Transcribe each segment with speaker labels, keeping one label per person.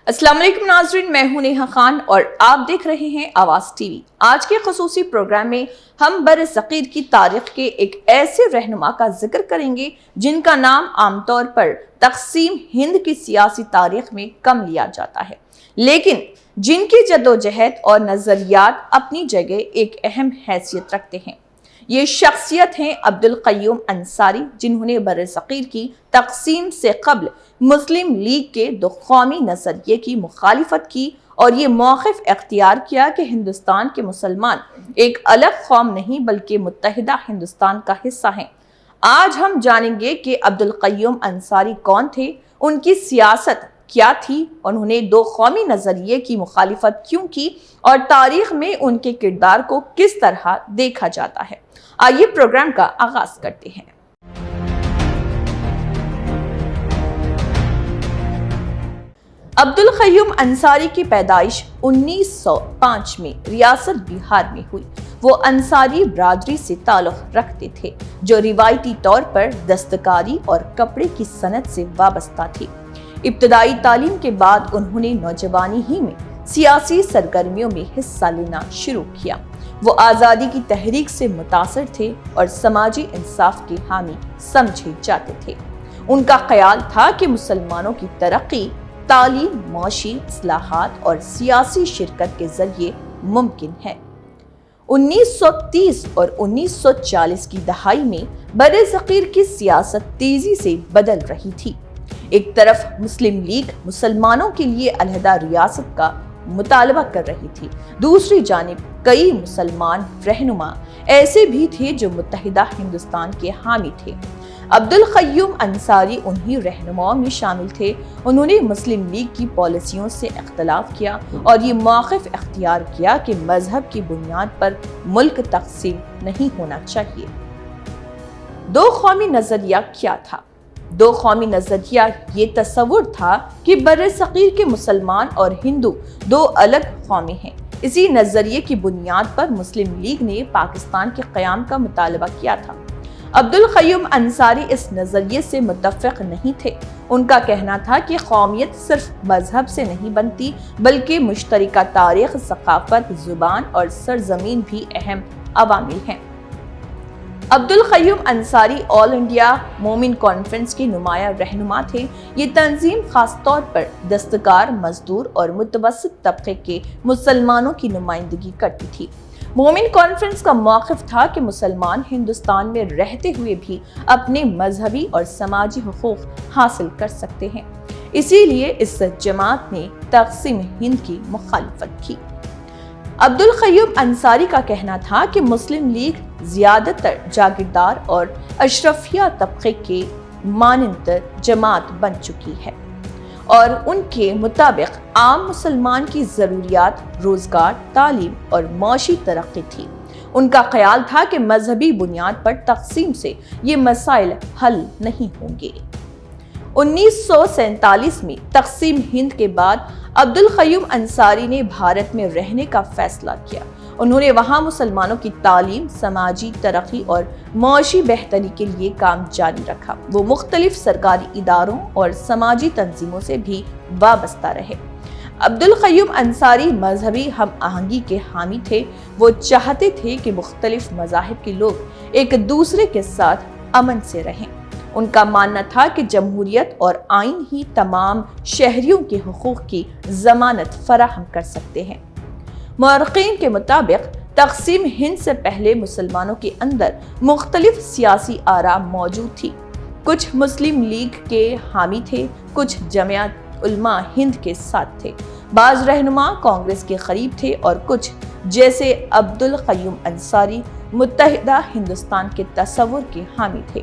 Speaker 1: السلام علیکم ناظرین، میں ہوں نیہا خان اور آپ دیکھ رہے ہیں آواز ٹی وی۔ آج کے خصوصی پروگرام میں ہم بر صغیر کی تاریخ کے ایک ایسے رہنما کا ذکر کریں گے جن کا نام عام طور پر تقسیم ہند کی سیاسی تاریخ میں کم لیا جاتا ہے، لیکن جن کی جدوجہد اور نظریات اپنی جگہ ایک اہم حیثیت رکھتے ہیں۔ یہ شخصیت ہیں عبدالقیوم انصاری، جنہوں نے بر صغیر کی تقسیم سے قبل مسلم لیگ کے دو قومی نظریے کی مخالفت کی اور یہ موقف اختیار کیا کہ ہندوستان کے مسلمان ایک الگ قوم نہیں بلکہ متحدہ ہندوستان کا حصہ ہیں۔ آج ہم جانیں گے کہ عبدالقیوم انصاری کون تھے، ان کی سیاست کیا تھی، انہوں نے دو قومی نظریے کی مخالفت کیوں کی اور تاریخ میں ان کے کردار کو کس طرح دیکھا جاتا ہے۔ آئیے پروگرام کا آغاز کرتے ہیں۔ عبدالقیوم انصاری کی پیدائش 1905 میں ریاست بہار میں ہوئی۔ وہ انصاری برادری سے تعلق رکھتے تھے جو روایتی طور پر دستکاری اور کپڑے کی صنعت سے وابستہ تھی۔ ابتدائی تعلیم کے بعد انہوں نے نوجوانی ہی میں سیاسی سرگرمیوں میں حصہ لینا شروع کیا۔ وہ آزادی کی تحریک سے متاثر تھے اور سماجی انصاف کے حامی سمجھے جاتے تھے۔ ان کا خیال تھا کہ مسلمانوں کی ترقی تعلیم، معاشی اصلاحات اور سیاسی شرکت کے ذریعے ممکن ہے۔ 1930 اور 1940 کی دہائی میں بر صغیر کی سیاست تیزی سے بدل رہی تھی۔ ایک طرف مسلم لیگ مسلمانوں کے لیے علیحدہ ریاست کا مطالبہ کر رہی تھی، دوسری جانب کئی مسلمان رہنما ایسے بھی تھے جو متحدہ ہندوستان کے حامی تھے۔ عبدالقیوم انصاری انہی رہنماؤں میں شامل تھے۔ انہوں نے مسلم لیگ کی پالیسیوں سے اختلاف کیا اور یہ موقف اختیار کیا کہ مذہب کی بنیاد پر ملک تقسیم نہیں ہونا چاہیے۔ دو قومی نظریہ کیا تھا؟ دو قومی نظریہ یہ تصور تھا کہ بر صغیر کے مسلمان اور ہندو دو الگ قومیں ہیں۔ اسی نظریے کی بنیاد پر مسلم لیگ نے پاکستان کے قیام کا مطالبہ کیا تھا۔ عبدالقیوم انصاری اس نظریے سے متفق نہیں تھے۔ ان کا کہنا تھا کہ قومیت صرف مذہب سے نہیں بنتی بلکہ مشترکہ تاریخ، ثقافت، زبان اور سرزمین بھی اہم عوامل ہیں۔ عبدالقیوم انصاری آل انڈیا مومن کانفرنس کے نمایاں رہنما تھے۔ یہ تنظیم خاص طور پر دستکار، مزدور اور متوسط طبقے کے مسلمانوں کی نمائندگی کرتی تھی۔ مومن کانفرنس کا موقف تھا کہ مسلمان ہندوستان میں رہتے ہوئے بھی اپنے مذہبی اور سماجی حقوق حاصل کر سکتے ہیں، اسی لیے اس جماعت نے تقسیم ہند کی مخالفت کی۔ عبدالقیوم انصاری کا کہنا تھا کہ مسلم لیگ زیادہ تر جاگیردار اور اشرفیہ طبقے کے مانند جماعت بن چکی ہے اور ان کے مطابق عام مسلمان کی ضروریات روزگار، تعلیم اور معاشی ترقی تھی۔ ان کا خیال تھا کہ مذہبی بنیاد پر تقسیم سے یہ مسائل حل نہیں ہوں گے۔ 1947 میں تقسیم ہند کے بعد عبدالقیوم انصاری نے بھارت میں رہنے کا فیصلہ کیا۔ انہوں نے وہاں مسلمانوں کی تعلیم، سماجی ترقی اور معاشی بہتری کے لیے کام جاری رکھا۔ وہ مختلف سرکاری اداروں اور سماجی تنظیموں سے بھی وابستہ رہے۔ عبدالقیوم انصاری مذہبی ہم آہنگی کے حامی تھے۔ وہ چاہتے تھے کہ مختلف مذاہب کے لوگ ایک دوسرے کے ساتھ امن سے رہیں۔ ان کا ماننا تھا کہ جمہوریت اور آئین ہی تمام شہریوں کے حقوق کی ضمانت فراہم کر سکتے ہیں۔ مورخین کے مطابق تقسیم ہند سے پہلے مسلمانوں کے اندر مختلف سیاسی آراء موجود تھی۔ کچھ مسلم لیگ کے حامی تھے، کچھ جمعیت علماء ہند کے ساتھ تھے، بعض رہنما کانگریس کے قریب تھے اور کچھ جیسے عبدالقیوم انصاری متحدہ ہندوستان کے تصور کے حامی تھے۔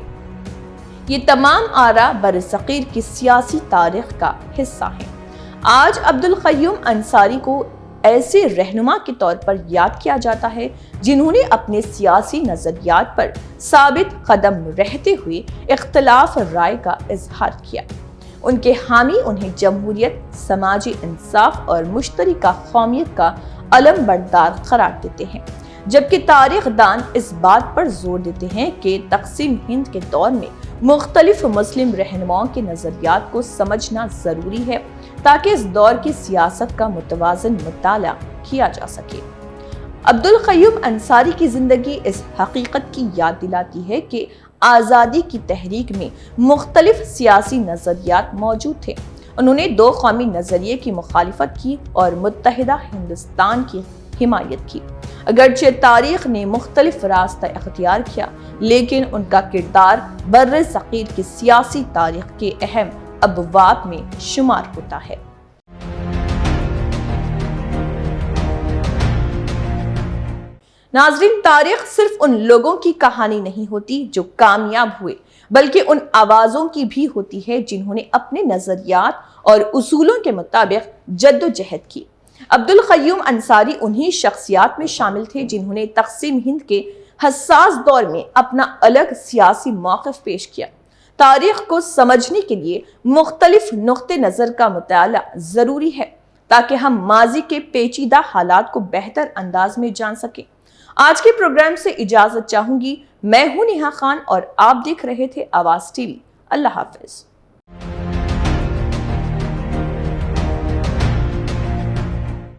Speaker 1: یہ تمام آراء بر صغیر کی سیاسی تاریخ کا حصہ ہیں۔ آج عبدالقیوم انصاری کو ایسے رہنما کے طور پر یاد کیا جاتا ہے جنہوں نے اپنے سیاسی نظریات پر ثابت قدم رہتے ہوئے اختلاف رائے کا اظہار کیا۔ ان کے حامی انہیں جمہوریت، سماجی انصاف اور مشترکہ قومیت کا علم بردار قرار دیتے ہیں، جبکہ تاریخ دان اس بات پر زور دیتے ہیں کہ تقسیم ہند کے دور میں مختلف مسلم رہنماؤں کے نظریات کو سمجھنا ضروری ہے تاکہ اس دور کی سیاست کا متوازن مطالعہ کیا جا سکے۔ عبدالقیوم انصاری کی زندگی اس حقیقت کی یاد دلاتی ہے کہ آزادی کی تحریک میں مختلف سیاسی نظریات موجود تھے۔ انہوں نے دو قومی نظریے کی مخالفت کی اور متحدہ ہندوستان کی حمایت کی۔ اگرچہ تاریخ نے مختلف راستہ اختیار کیا، لیکن ان کا کردار بر صغیر کی سیاسی تاریخ کے اہم ابواب میں شمار ہوتا ہے۔ ناظرین، تاریخ صرف ان لوگوں کی کہانی نہیں ہوتی جو کامیاب ہوئے، بلکہ ان آوازوں کی بھی ہوتی ہے جنہوں نے اپنے نظریات اور اصولوں کے مطابق جد و جہد کی۔ عبدالقیوم انصاری انہی شخصیات میں شامل تھے جنہوں نے تقسیم ہند کے حساس دور میں اپنا الگ سیاسی موقف پیش کیا۔ تاریخ کو سمجھنے کے لیے مختلف نقطہ نظر کا مطالعہ ضروری ہے تاکہ ہم ماضی کے پیچیدہ حالات کو بہتر انداز میں جان سکیں۔ آج کے پروگرام سے اجازت چاہوں گی۔ میں ہوں نیہا خان اور آپ دیکھ رہے تھے آواز ٹی وی۔ اللہ حافظ۔